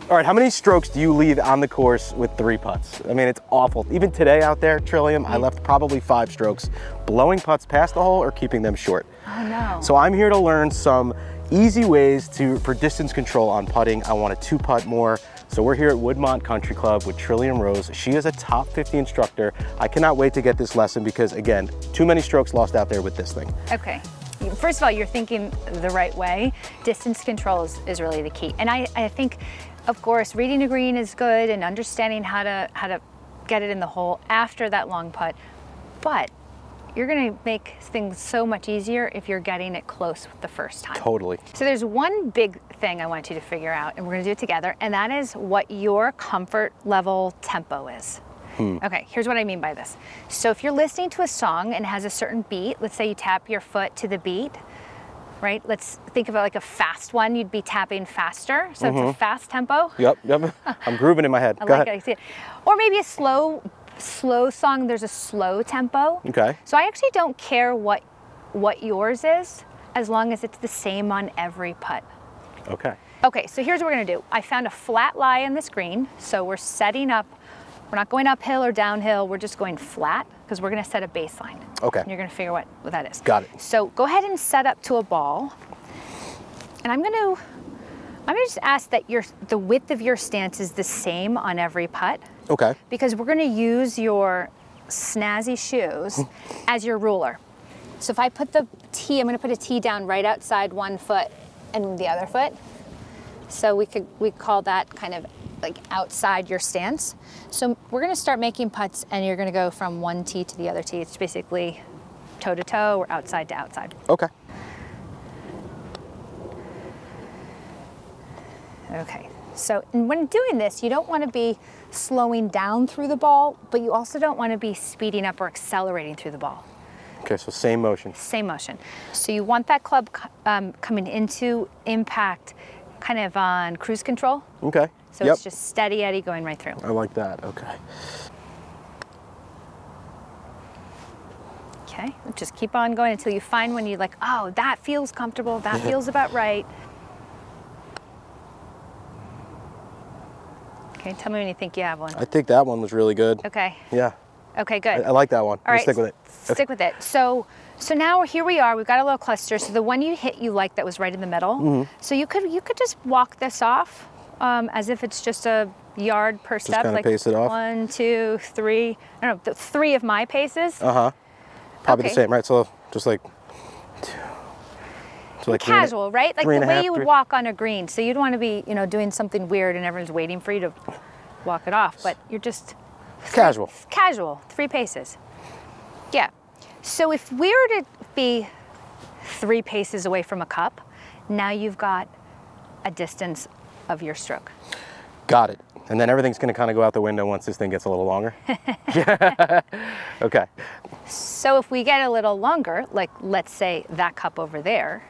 All right, how many strokes do you leave on the course with 3 putts? I mean, it's awful. Even today out there, Trillium, I left probably 5 strokes, blowing putts past the hole or keeping them short. Oh no. So I'm here to learn some easy ways for distance control on putting. I want to 2-putt more. So we're here at Woodmont Country Club with Trillium Rose. She is a top 50 instructor. I cannot wait to get this lesson because, again, too many strokes lost out there with this thing. Okay. First of all, you're thinking the right way. Distance control is really the key. And I think, of course, reading the green is good and understanding how to get it in the hole after that long putt. But you're gonna make things so much easier if you're getting it close the first time. Totally. So there's one big thing I want you to figure out, and we're gonna do it together, and that is what your comfort level tempo is. Okay, here's what I mean by this. So if you're listening to a song and it has a certain beat, let's say you tap your foot to the beat, right? Let's think about like a fast one, you'd be tapping faster. So it's a fast tempo. Yep. I'm grooving in my head. I Go like ahead. it, I see it. Or maybe a slow song, there's a slow tempo. Okay. So I actually don't care what yours is, as long as it's the same on every putt. Okay. Okay, so here's what we're gonna do. I found a flat lie on this green, so we're setting up, we're not going uphill or downhill, we're just going flat, because we're gonna set a baseline. Okay. And you're gonna figure what that is. Got it. So go ahead and set up to a ball, and I'm gonna just ask that the width of your stance is the same on every putt. Okay. Because we're gonna use your snazzy shoes as your ruler. So if I put the tee, I'm gonna put a tee down right outside one foot and the other foot. So we call that kind of like outside your stance. So we're gonna start making putts and you're gonna go from one tee to the other tee. It's basically toe to toe or outside to outside. Okay. Okay, so when doing this, you don't want to be slowing down through the ball, but you also don't want to be speeding up or accelerating through the ball. Okay, so same motion. Same motion. So you want that club coming into impact kind of on cruise control. Okay. So it's just steady Eddie going right through. I like that, okay. Okay, just keep on going until you find when you're like, oh, that feels comfortable, that feels about right. Okay, tell me when you think you have one. I think that one was really good. Okay. Yeah. Okay, good. I like that one. All right, stick with it. Stick with it. So now here we are. We've got a little cluster. So the one you hit, you like that was right in the middle. So you could just walk this off as if it's just a yard per step. Just kind of pace it off. 1, 2, 3. I don't know, 3 of my paces. Probably the same, right? So just like. So like casual, right? Like the way you would 3. walk on a green. So you'd want to be, doing something weird and everyone's waiting for you to walk it off. But you're just casual. Casual, 3 paces. Yeah. So if we were to be 3 paces away from a cup, now you've got a distance of your stroke. Got it. And then everything's going to kind of go out the window once this thing gets a little longer. Okay. So if we get a little longer, like let's say that cup over there,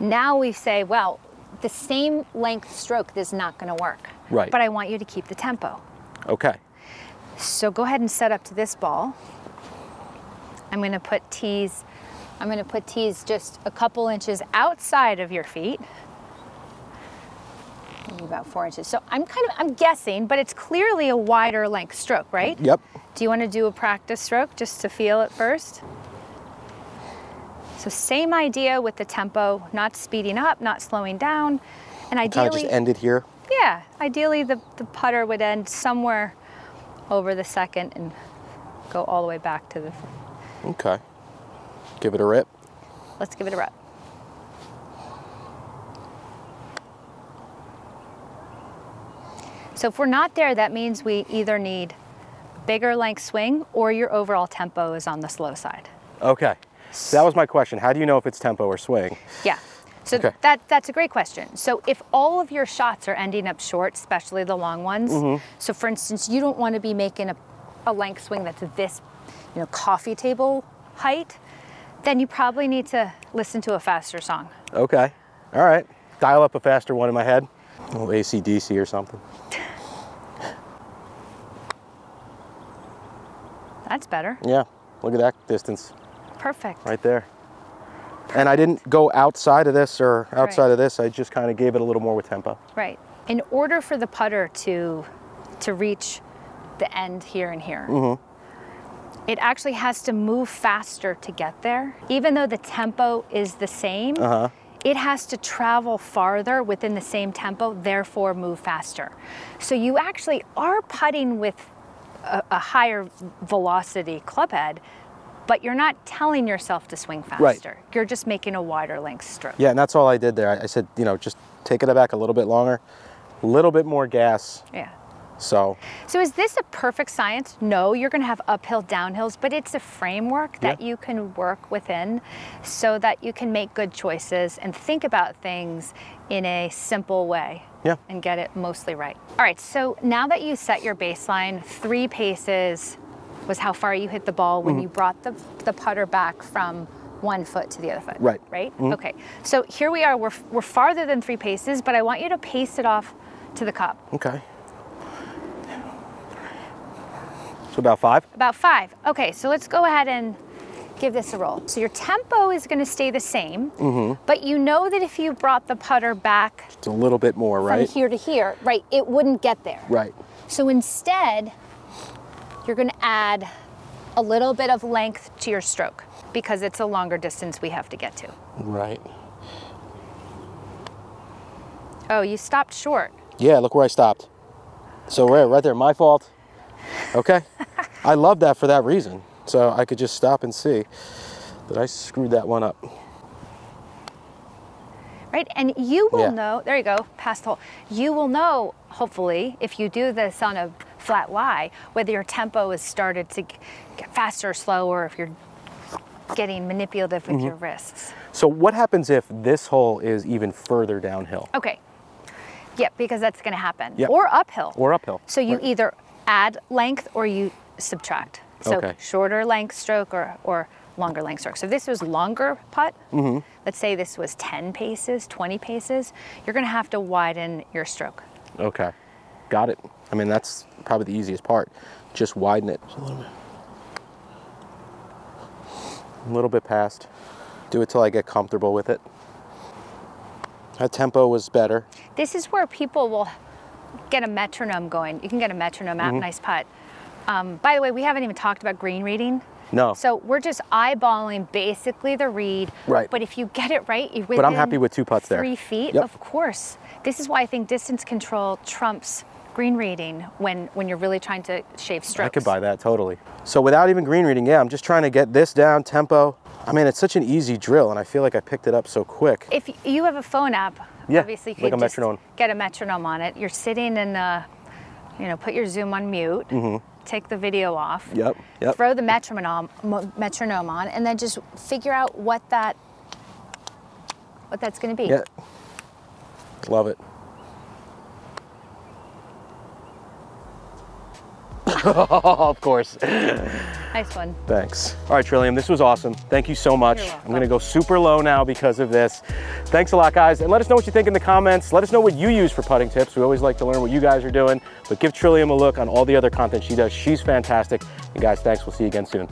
now we say, well, the same length stroke is not going to work. Right. But I want you to keep the tempo. Okay. So go ahead and set up to this ball. I'm going to put tees just a couple inches outside of your feet. Maybe about 4 inches. So I'm guessing, but it's clearly a wider length stroke, right? Yep. Do you want to do a practice stroke just to feel it first? So same idea with the tempo, not speeding up, not slowing down. And ideally, kind of just end it here. Yeah, ideally the putter would end somewhere over the second and go all the way back to the. Okay. Give it a rip. Let's give it a rip. So if we're not there, that means we either need a bigger length swing or your overall tempo is on the slow side. Okay. So that was my question. How do you know if it's tempo or swing? Yeah. So okay. That's a great question. So if all of your shots are ending up short, especially the long ones, so for instance, you don't want to be making a length swing that's this, coffee table height, then you probably need to listen to a faster song. Okay. All right. Dial up a faster one in my head. A little AC/DC or something. That's better. Yeah. Look at that distance. Perfect. Right there. And I didn't go outside of this or outside of this. I just kind of gave it a little more with tempo. Right. In order for the putter to reach the end here and here, it actually has to move faster to get there. Even though the tempo is the same, it has to travel farther within the same tempo, therefore move faster. So you actually are putting with a higher velocity club head, but you're not telling yourself to swing faster. Right. You're just making a wider length stroke. Yeah, and that's all I did there. I said, you know, just take it back a little bit longer, a little bit more gas. Yeah. So is this a perfect science? No, you're gonna have uphill, downhills, but it's a framework that you can work within so that you can make good choices and think about things in a simple way and get it mostly right. All right, so now that you set your baseline, 3 paces was how far you hit the ball when you brought the putter back from one foot to the other foot. Right. Right? Okay, so here we are, we're farther than 3 paces, but I want you to pace it off to the cup. Okay. So about 5? About 5. Okay, so let's go ahead and give this a roll. So your tempo is going to stay the same, but you know that if you brought the putter back it's a little bit more, right? From here to here, right, it wouldn't get there. Right. So instead, you're going to add a little bit of length to your stroke because it's a longer distance we have to get to. Right. Oh, you stopped short. Yeah, look where I stopped. So right there, my fault. Okay. I love that for that reason. So I could just stop and see that I screwed that one up. Right, and you will know, there you go, past the hole. You will know, hopefully, if you do this on a flat lie, whether your tempo has started to get faster or slower, if you're getting manipulative with your wrists. So what happens if this hole is even further downhill? Okay, yep, because that's gonna happen. Yep. Or uphill. Or uphill. So you either add length or you subtract. So shorter length stroke or longer length stroke. So if this was longer putt, let's say this was 10 paces, 20 paces, you're gonna have to widen your stroke. Okay, got it. I mean, that's probably the easiest part. Just widen it. Just a little bit past. Do it till I get comfortable with it. That tempo was better. This is where people will get a metronome going. You can get a metronome out, nice putt. By the way, we haven't even talked about green reading. No. So we're just eyeballing basically the read. Right. But if you get it right, you're within but I'm happy with 2 putts there. 3 feet, Yep. of course. This is why I think distance control trumps green reading when you're really trying to shave strokes. I could buy that, totally. So without even green reading, yeah, I'm just trying to get this down, tempo. I mean, it's such an easy drill, and I feel like I picked it up so quick. If you have a phone app, obviously you like could a just metronome. get a metronome on it. You're sitting and, you know, put your Zoom on mute, take the video off, throw the metronome on, and then just figure out what that's going to be. Yeah, love it. Of course. Nice one. Thanks. All right, Trillium, this was awesome. Thank you so much. I'm gonna go super low now because of this. Thanks a lot, guys. And let us know what you think in the comments. Let us know what you use for putting tips. We always like to learn what you guys are doing, but give Trillium a look on all the other content she does. She's fantastic. And guys, thanks. We'll see you again soon.